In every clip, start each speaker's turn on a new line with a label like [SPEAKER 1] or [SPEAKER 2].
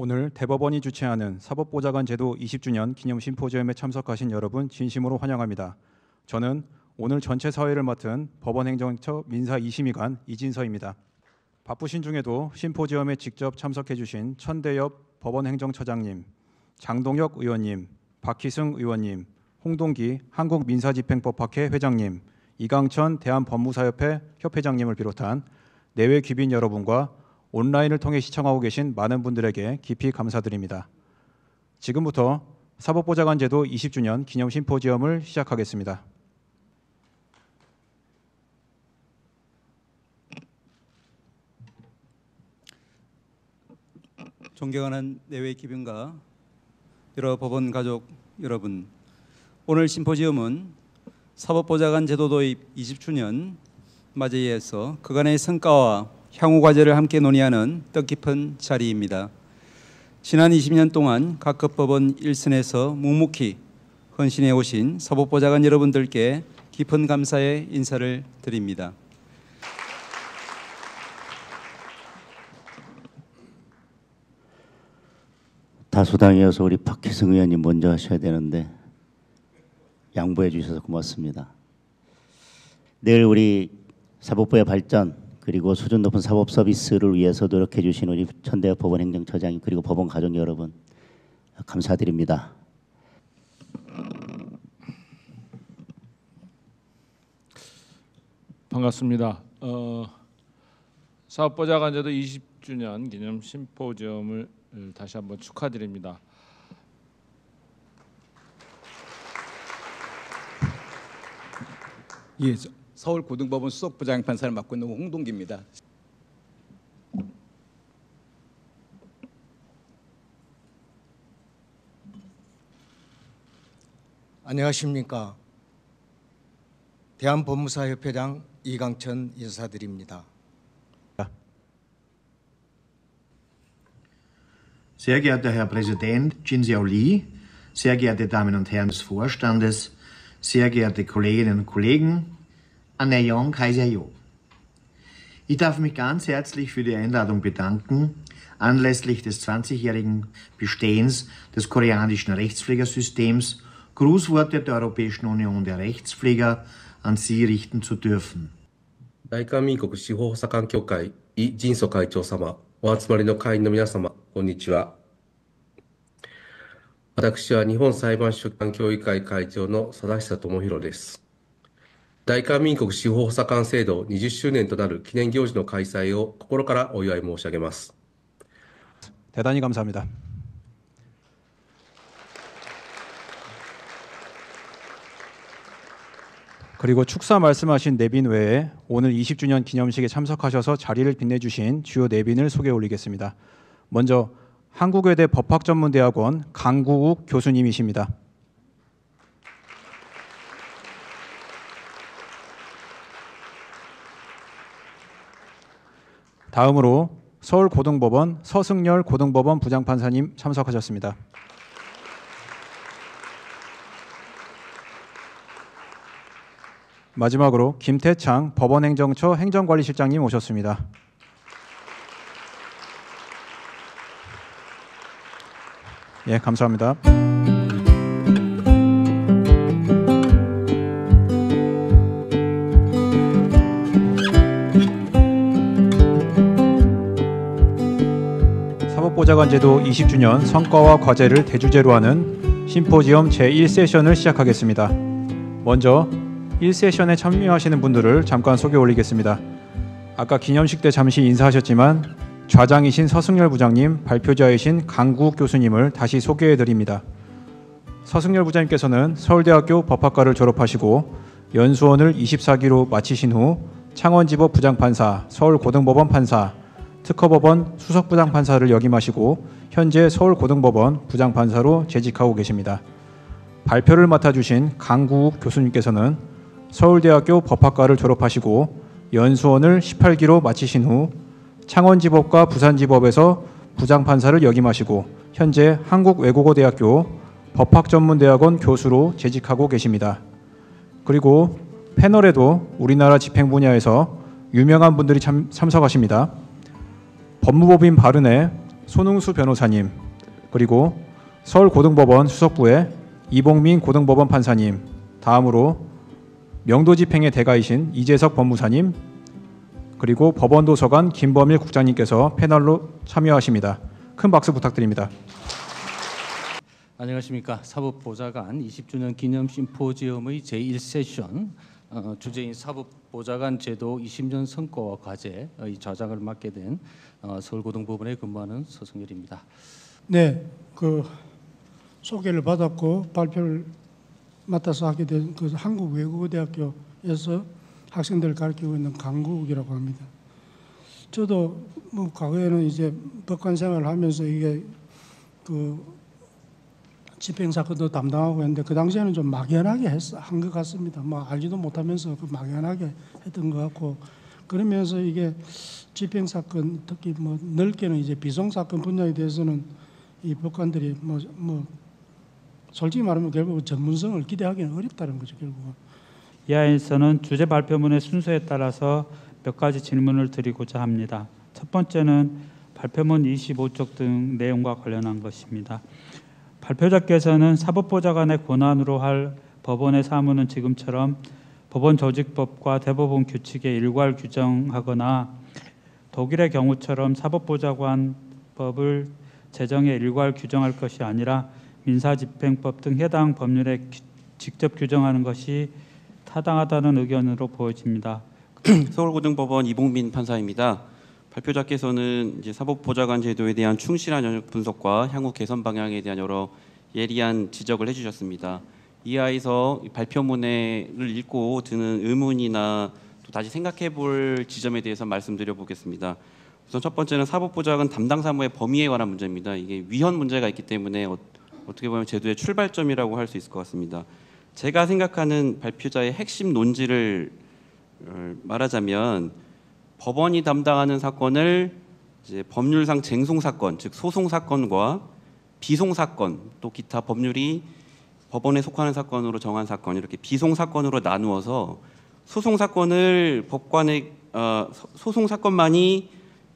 [SPEAKER 1] 오늘 대법원이 주최하는 사법보좌관 제도 20주년 기념 심포지엄에 참석하신 여러분 진심으로 환영합니다. 저는 오늘 전체 사회를 맡은 법원행정처 민사 2심의관 이진서입니다. 바쁘신 중에도 심포지엄에 직접 참석해 주신 천대엽 법원행정처장님, 장동혁 의원님, 박희승 의원님, 홍동기 한국민사집행법학회 회장님, 이강천 대한법무사협회 협회장님을 비롯한 내외 귀빈 여러분과 온라인을 통해 시청하고 계신 많은 분들에게 깊이 감사드립니다. 지금부터 사법보좌관 제도 20주년 기념 심포지엄을 시작하겠습니다.
[SPEAKER 2] 존경하는 내외 귀빈과 여러 법원 가족 여러분, 오늘 심포지엄은 사법보좌관 제도 도입 20주년 맞이해서 그간의 성과와 향후 과제를 함께 논의하는 뜻깊은 자리입니다. 지난 20년 동안 각급 법원 일선에서 묵묵히 헌신해 오신 사법보좌관 여러분들께 깊은 감사의 인사를 드립니다.
[SPEAKER 3] 다수당이어서 우리 박희승 의원님 먼저 하셔야 되는데 양보해 주셔서 고맙습니다. 내일 우리 사법부의 발전 그리고 수준 높은 사법 서비스를 위해서 노력해 주신 우리 천대엽 법원행정처장님 그리고 법원 가족 여러분 감사드립니다.
[SPEAKER 4] 반갑습니다. 사법보좌관 제도 20주년 기념 심포지엄을 다시 한번 축하드립니다.
[SPEAKER 5] 예, 서울고등법원 수석부장판사를 맡고 있는 홍동기입니다.
[SPEAKER 6] 안녕하십니까. 대한법무사협회장 이강천 인사드립니다.
[SPEAKER 7] Sehr geehrter Herr Präsident Jin Xiao Li, sehr geehrte Damen und Herren des Vorstandes, sehr geehrte Kolleginnen und Kollegen, Annyeong Kaiseyo. Ich darf mich ganz herzlich für die Einladung bedanken, anlässlich des 20-jährigen Bestehens des koreanischen Rechtspflegersystems Grußworte der Europäischen Union der Rechtspfleger an Sie richten zu dürfen.
[SPEAKER 8] 大韓民国司法補佐官協会イ・ジンソ会長様、お集まりの会員の皆様、こんにちは。私は日本裁判所機関協議会会長の佐田久智弘です。大韓民国司法補佐官制度20周年となる記念行事の開催を心からお祝い申し上げます。
[SPEAKER 1] 대단히 감사합니다. 그리고 축사 말씀하신 내빈 외에 오늘 20주년 기념식에 참석하셔서 자리를 빛내주신 주요 내빈을 소개해 올리겠습니다. 먼저 한국외대 법학전문대학원 강구욱 교수님이십니다. 다음으로 서울고등법원 서승열 고등법원 부장판사님 참석하셨습니다. 마지막으로 김태창 법원행정처 행정관리실장님 오셨습니다. 예, 감사합니다. 사법보좌관 제도 20주년 성과와 과제를 대주제로 하는 심포지엄 제1세션을 시작하겠습니다. 먼저 1세션에 참여하시는 분들을 잠깐 소개 올리겠습니다. 아까 기념식 때 잠시 인사하셨지만 좌장이신 서승열 부장님, 발표자이신 강구욱 교수님을 다시 소개해드립니다. 서승열 부장님께서는 서울대학교 법학과를 졸업하시고 연수원을 24기로 마치신 후 창원지법 부장판사, 서울고등법원 판사, 특허법원 수석부장판사를 역임하시고 현재 서울고등법원 부장판사로 재직하고 계십니다. 발표를 맡아주신 강구욱 교수님께서는 서울대학교 법학과를 졸업하시고 연수원을 18기로 마치신 후 창원지법과 부산지법에서 부장판사를 역임하시고 현재 한국외국어대학교 법학전문대학원 교수로 재직하고 계십니다. 그리고 패널에도 우리나라 집행 분야에서 유명한 분들이 참석하십니다. 법무법인 바른의 손흥수 변호사님, 그리고 서울고등법원 수석부의 이봉민 고등법원 판사님, 다음으로 명도집행의 대가이신 이재석 법무사님, 그리고 법원도서관 김범일 국장님께서 패널로 참여하십니다. 큰 박수 부탁드립니다.
[SPEAKER 9] 안녕하십니까. 사법보좌관 20주년 기념 심포지엄의 제1세션 주제인 사법보좌관 제도 20년 성과와 과제의 좌장을 맡게 된 서울고등법원에 근무하는 서성열입니다.
[SPEAKER 10] 네, 그 소개를 받았고 발표를 맡아서 하게 된 그 한국외국어대학교에서 학생들을 가르치고 있는 강국이라고 합니다. 저도 뭐 과거에는 이제 법관 생활을 하면서 이게 그 집행 사건도 담당하고 했는데 그 당시에는 좀 막연하게 한 것 같습니다. 뭐 알지도 못하면서 그 막연하게 했던 것 같고, 그러면서 이게 집행 사건, 특히 뭐 넓게는 이제 비송 사건 분야에 대해서는 이 법관들이 뭐 솔직히 말하면 결국 전문성을 기대하기는 어렵다는 거죠, 결국은.
[SPEAKER 11] 이하에서는 주제 발표문의 순서에 따라서 몇 가지 질문을 드리고자 합니다. 첫 번째는 발표문 25쪽 등 내용과 관련한 것입니다. 발표자께서는 사법보좌관의 권한으로 할 법원의 사무는 지금처럼 법원 조직법과 대법원 규칙에 일괄 규정하거나 독일의 경우처럼 사법보좌관법을 제정에 일괄 규정할 것이 아니라 민사집행법 등 해당 법률에 직접 규정하는 것이 타당하다는 의견으로 보여집니다.
[SPEAKER 12] 서울고등법원 이봉민 판사입니다. 발표자께서는 이제 사법보좌관 제도에 대한 충실한 영역 분석과 향후 개선 방향에 대한 여러 예리한 지적을 해주셨습니다. 이하에서 발표문을 읽고 드는 의문이나 또 다시 생각해볼 지점에 대해서 말씀드려 보겠습니다. 우선 첫 번째는 사법보좌관 담당 사무의 범위에 관한 문제입니다. 이게 위헌 문제가 있기 때문에 어떻게 보면 제도의 출발점이라고 할 수 있을 것 같습니다. 제가 생각하는 발표자의 핵심 논지를 말하자면, 법원이 담당하는 사건을 이제 법률상 쟁송 사건, 즉 소송 사건과 비송 사건, 또 기타 법률이 법원에 속하는 사건으로 정한 사건, 이렇게 비송 사건으로 나누어서 소송 사건을 소송 사건만이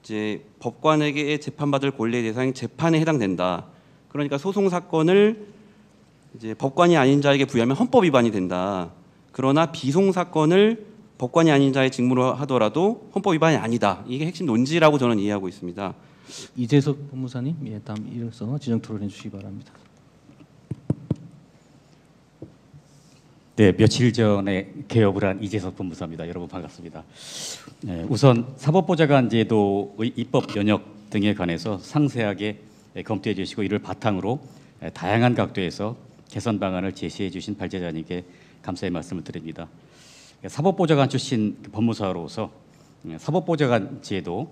[SPEAKER 12] 이제 법관에게 재판받을 권리의 대상인 재판에 해당된다. 그러니까 소송 사건을 이제 법관이 아닌 자에게 부여하면 헌법 위반이 된다. 그러나 비송 사건을 법관이 아닌 자의 직무로 하더라도 헌법 위반이 아니다. 이게 핵심 논지라고 저는 이해하고 있습니다.
[SPEAKER 9] 이재석 법무사님, 다음 이어서 지정 토론해 주시기 바랍니다.
[SPEAKER 13] 네, 며칠 전에 개업을 한 이재석 법무사입니다. 여러분 반갑습니다. 네, 우선 사법보좌관 제도의 입법 연역 등에 관해서 상세하게 검토해 주시고 이를 바탕으로 다양한 각도에서 개선 방안을 제시해 주신 발제자님께 감사의 말씀을 드립니다. 사법보좌관 출신 법무사로서 사법보좌관 제도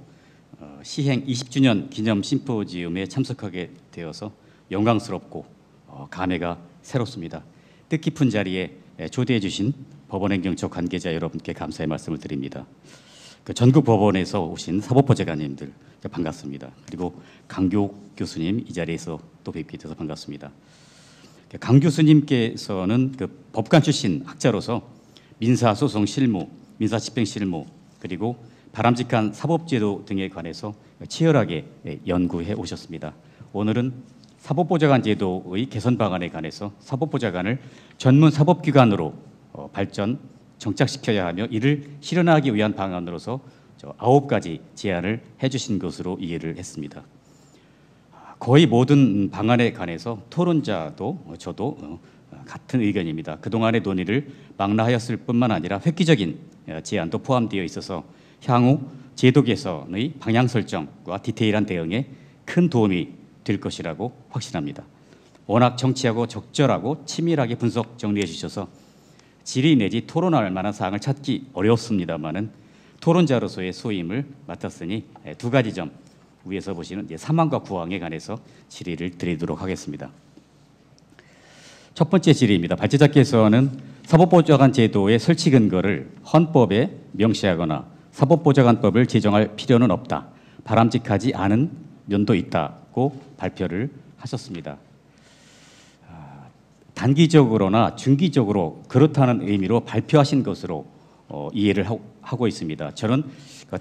[SPEAKER 13] 시행 20주년 기념 심포지엄에 참석하게 되어서 영광스럽고 감회가 새롭습니다. 뜻깊은 자리에 초대해 주신 법원행정처 관계자 여러분께 감사의 말씀을 드립니다. 전국 법원에서 오신 사법보좌관님들 반갑습니다. 그리고 강교욱 교수님 이 자리에서 또 뵙게 돼서 반갑습니다. 강 교수님께서는 법관 출신 학자로서 민사소송 실무, 민사집행 실무, 그리고 바람직한 사법제도 등에 관해서 치열하게 연구해 오셨습니다. 오늘은 사법보좌관 제도의 개선 방안에 관해서 사법보좌관을 전문 사법기관으로 발전, 정착시켜야 하며 이를 실현하기 위한 방안으로서 9가지 제안을 해주신 것으로 이해를 했습니다. 거의 모든 방안에 관해서 토론자도 저도 같은 의견입니다. 그동안의 논의를 망라하였을 뿐만 아니라 획기적인 제안도 포함되어 있어서 향후 제도 개선의 방향 설정과 디테일한 대응에 큰 도움이 될 것이라고 확신합니다. 워낙 정치하고 적절하고 치밀하게 분석 정리해 주셔서 질의 내지 토론할 만한 사항을 찾기 어렵습니다만은 토론자로서의 소임을 맡았으니 2가지 점 위에서 보시는 3항과 9항에 관해서 질의를 드리도록 하겠습니다. 첫 번째 질의입니다. 발제자께서는 사법보좌관 제도의 설치 근거를 헌법에 명시하거나 사법보좌관법을 제정할 필요는 없다. 바람직하지 않은 면도 있다고 발표를 하셨습니다. 단기적으로나 중기적으로 그렇다는 의미로 발표하신 것으로 이해를 하고 있습니다. 저는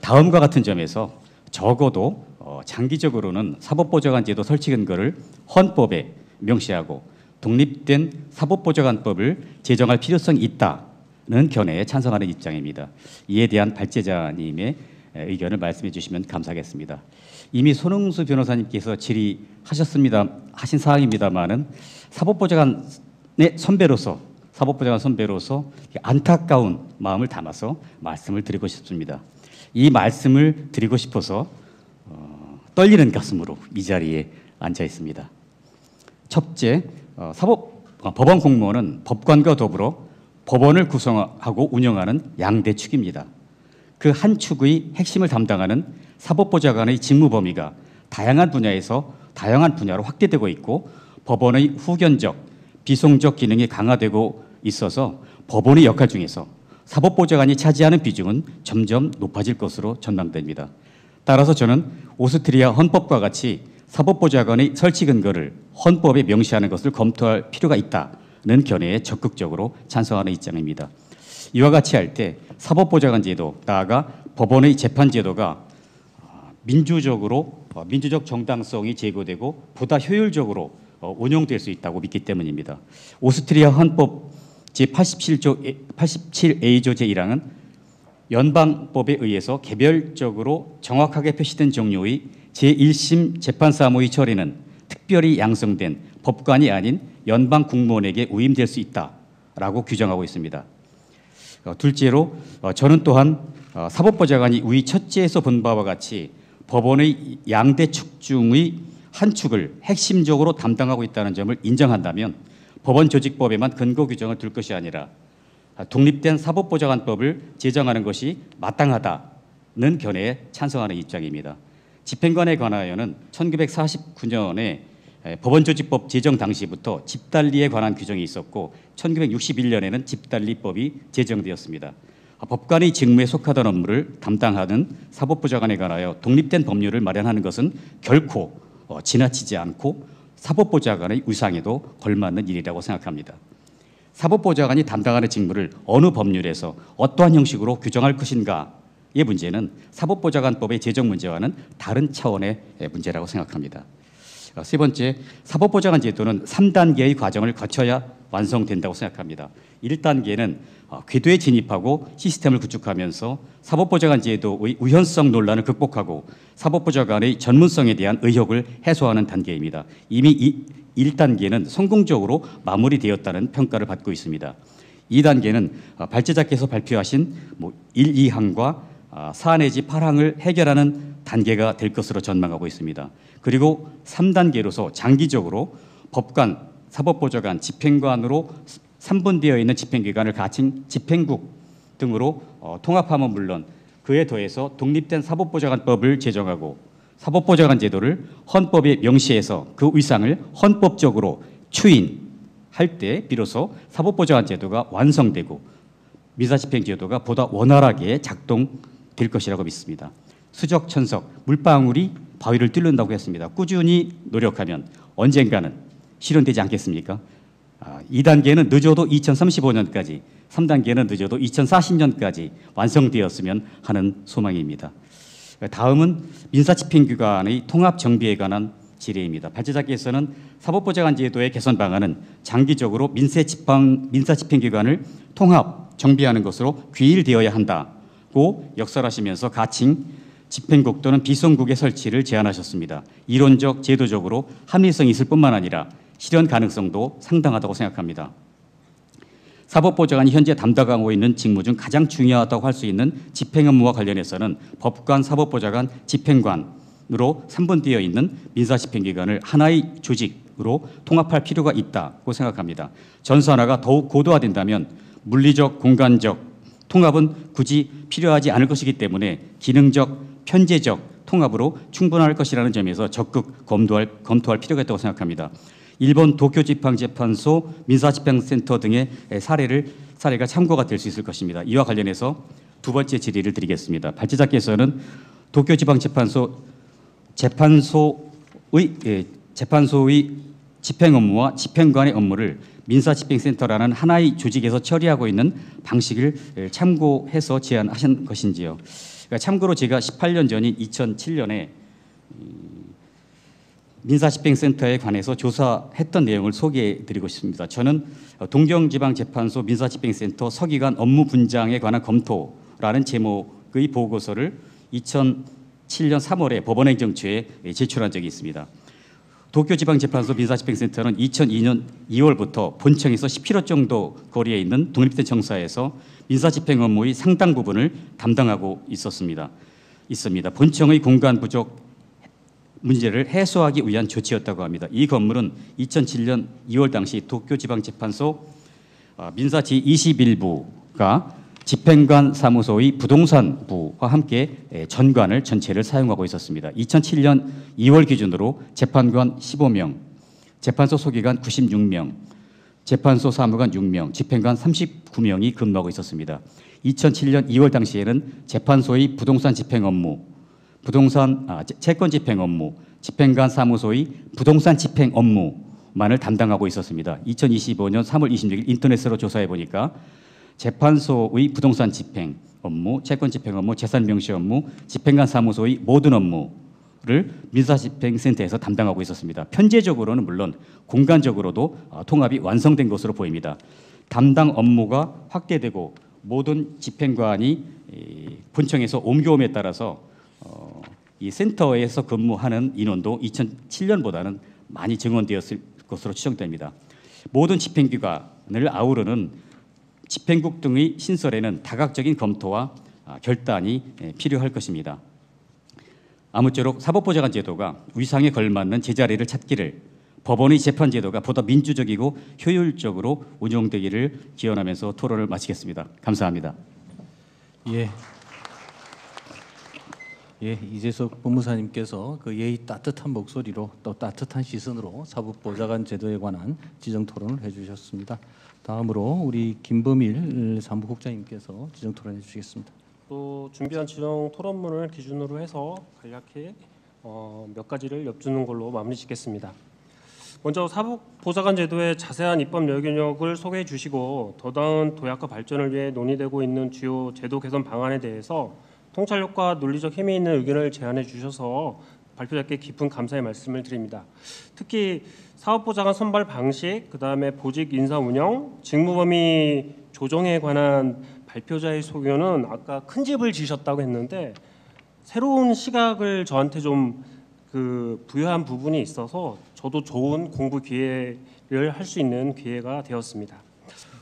[SPEAKER 13] 다음과 같은 점에서 적어도 장기적으로는 사법보좌관제도 설치 근거를 헌법에 명시하고 독립된 사법보좌관법을 제정할 필요성이 있다는 견해에 찬성하는 입장입니다. 이에 대한 발제자님의 의견을 말씀해 주시면 감사하겠습니다. 이미 손흥수 변호사님께서 하신 사항입니다만은 사법보좌관 선배로서 안타까운 마음을 담아서 말씀을 드리고 싶습니다. 이 말씀을 드리고 싶어서 떨리는 가슴으로 이 자리에 앉아 있습니다. 첫째, 법원 공무원은 법관과 더불어 법원을 구성하고 운영하는 양대 축입니다. 그 한 축의 핵심을 담당하는 사법보좌관의 직무 범위가 다양한 분야로 확대되고 있고 법원의 후견적, 비송적 기능이 강화되고 있어서 법원의 역할 중에서 사법보좌관이 차지하는 비중은 점점 높아질 것으로 전망됩니다. 따라서 저는 오스트리아 헌법과 같이 사법보좌관의 설치 근거를 헌법에 명시하는 것을 검토할 필요가 있다는 견해에 적극적으로 찬성하는 입장입니다. 이와 같이 할 때 사법보좌관 제도, 나아가 법원의 재판 제도가 민주적 정당성이 제고되고 보다 효율적으로 운영될 수 있다고 믿기 때문입니다. 오스트리아 헌법 제87A조 제1항은 연방법에 의해서 개별적으로 정확하게 표시된 종류의 제1심 재판사무의 처리는 특별히 양성된 법관이 아닌 연방 국무원에게 위임될 수 있다라고 규정하고 있습니다. 둘째로 저는 또한 사법보좌관이 위 첫째에서 본 바와 같이 법원의 양대 축 중의 한 축을 핵심적으로 담당하고 있다는 점을 인정한다면 법원조직법에만 근거 규정을 둘 것이 아니라 독립된 사법보좌관법을 제정하는 것이 마땅하다는 견해에 찬성하는 입장입니다. 집행관에 관하여는 1949년에 법원조직법 제정 당시부터 집단리에 관한 규정이 있었고 1961년에는 집단리법이 제정되었습니다. 법관의 직무에 속하던 업무를 담당하는 사법보좌관에 관하여 독립된 법률을 마련하는 것은 결코 지나치지 않고 사법보좌관의 위상에도 걸맞는 일이라고 생각합니다. 사법보좌관이 담당하는 직무를 어느 법률에서 어떠한 형식으로 규정할 것인가의 문제는 사법보좌관법의 제정 문제와는 다른 차원의 문제라고 생각합니다. 세 번째, 사법보좌관 제도는 3단계의 과정을 거쳐야 완성된다고 생각합니다. 1단계는 궤도에 진입하고 시스템을 구축하면서 사법보좌관 제도의 우연성 논란을 극복하고 사법보좌관의 전문성에 대한 의혹을 해소하는 단계입니다. 이미 1단계는 성공적으로 마무리되었다는 평가를 받고 있습니다. 2단계는 발제자께서 발표하신 1, 2항과 4 내지 8항을 해결하는 단계가 될 것으로 전망하고 있습니다. 그리고 3단계로서 장기적으로 법관, 사법보좌관, 집행관으로 3분되어 있는 집행기관을 가칭 집행국 등으로 통합하면 물론 그에 더해서 독립된 사법보좌관법을 제정하고 사법보좌관 제도를 헌법에 명시해서 그 위상을 헌법적으로 추인할 때 비로소 사법보좌관 제도가 완성되고 민사집행제도가 보다 원활하게 작동될 것이라고 믿습니다. 수적, 천석, 물방울이 바위를 뚫는다고 했습니다. 꾸준히 노력하면 언젠가는 실현되지 않겠습니까? 2단계는 늦어도 2035년까지, 3단계는 늦어도 2040년까지 완성되었으면 하는 소망입니다. 다음은 민사집행기관의 통합정비에 관한 질의입니다. 발제자께서는 사법보좌관 제도의 개선 방안은 장기적으로 민사집행기관을 통합, 정비하는 것으로 귀일되어야 한다고 역설하시면서 가칭 집행국 또는 비송국의 설치를 제안하셨습니다. 이론적, 제도적으로 합리성이 있을 뿐만 아니라 실현 가능성도 상당하다고 생각합니다. 사법보좌관이 현재 담당하고 있는 직무 중 가장 중요하다고 할 수 있는 집행 업무와 관련해서는 법관, 사법보좌관, 집행관으로 3분되어 있는 민사집행기관을 하나의 조직으로 통합할 필요가 있다고 생각합니다. 전산화가 더욱 고도화된다면 물리적, 공간적 통합은 굳이 필요하지 않을 것이기 때문에 기능적, 편제적 통합으로 충분할 것이라는 점에서 적극 검토할 필요가 있다고 생각합니다. 일본 도쿄지방재판소 민사집행센터 등의 사례가 참고가 될 수 있을 것입니다. 이와 관련해서 두 번째 질의를 드리겠습니다. 발제자께서는 도쿄지방재판소의 재판소의 집행 업무와 집행관의 업무를 민사집행센터라는 하나의 조직에서 처리하고 있는 방식을 참고해서 제안하신 것인지요. 참고로 제가 18년 전인 2007년에 민사집행센터에 관해서 조사했던 내용을 소개해드리고 싶습니다. 저는 동경지방재판소 민사집행센터 서기관 업무 분장에 관한 검토라는 제목의 보고서를 2007년 3월에 법원행정처에 제출한 적이 있습니다. 도쿄지방재판소 민사집행센터는 2002년 2월부터 본청에서 10km 정도 거리에 있는 독립된 청사에서 민사집행 업무의 상당 부분을 담당하고 있습니다. 본청의 공간 부족 문제를 해소하기 위한 조치였다고 합니다. 이 건물은 2007년 2월 당시 도쿄지방재판소 민사 제21부가 집행관 사무소의 부동산부와 함께 전관을 전체를 사용하고 있었습니다. 2007년 2월 기준으로 재판관 15명, 재판소 소기관 96명, 재판소 사무관 6명, 집행관 39명이 근무하고 있었습니다. 2007년 2월 당시에는 재판소의 부동산 집행 업무, 채권 집행 업무, 집행관 사무소의 부동산 집행 업무만을 담당하고 있었습니다. 2025년 3월 26일 인터넷으로 조사해 보니까 재판소의 부동산 집행 업무, 채권 집행 업무, 재산 명시 업무, 집행관 사무소의 모든 업무를 민사집행센터에서 담당하고 있었습니다. 편제적으로는 물론 공간적으로도 통합이 완성된 것으로 보입니다. 담당 업무가 확대되고 모든 집행관이 본청에서 옮겨옴에 따라서 이 센터에서 근무하는 인원도 2007년보다는 많이 증원되었을 것으로 추정됩니다. 모든 집행기관을 아우르는 집행국 등의 신설에는 다각적인 검토와 결단이 필요할 것입니다. 아무쪼록 사법보좌관 제도가 위상에 걸맞는 제자리를 찾기를, 법원의 재판 제도가 보다 민주적이고 효율적으로 운영되기를 기원하면서 토론을 마치겠습니다. 감사합니다.
[SPEAKER 9] 이재석 법무사님께서 그 예의 따뜻한 목소리로 또 따뜻한 시선으로 사법보좌관 제도에 관한 지정 토론을 해주셨습니다. 다음으로 우리 김범일 사무국장님께서 지정 토론해 주시겠습니다.
[SPEAKER 14] 또 준비한 지정 토론문을 기준으로 해서 간략히 몇 가지를 엿주는 걸로 마무리 짓겠습니다. 먼저 사법보좌관 제도의 자세한 입법 여건을 소개해 주시고 더 나은 도약과 발전을 위해 논의되고 있는 주요 제도 개선 방안에 대해서 통찰력과 논리적 힘이 있는 의견을 제안해 주셔서 발표자께 깊은 감사의 말씀을 드립니다. 특히 사법보좌관 선발 방식, 그다음에 보직 인사 운영, 직무범위 조정에 관한 발표자의 소견은 아까 큰 집을 지셨다고 했는데 새로운 시각을 저한테 좀 부여한 부분이 있어서 저도 좋은 공부 기회를 할 수 있는 기회가 되었습니다.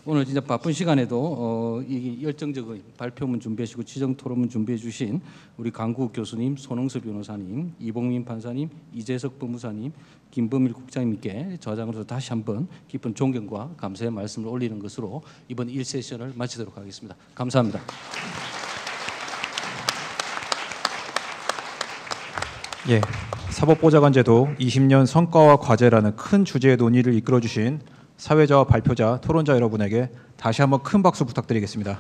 [SPEAKER 9] 오늘 진짜 바쁜 시간에도 이 열정적인 발표문 준비하시고 지정 토론문 준비해 주신 우리 강국욱 교수님, 손흥수 변호사님, 이봉민 판사님, 이재석 법무사님, 김범일 국장님께 저장으로서 다시 한번 깊은 존경과 감사의 말씀을 올리는 것으로 이번 1세션을 마치도록 하겠습니다. 감사합니다.
[SPEAKER 1] 사법보좌관 제도 20년 성과와 과제라는 큰 주제의 논의를 이끌어 주신 사회자와 발표자, 토론자 여러분에게 다시 한번 큰 박수 부탁드리겠습니다.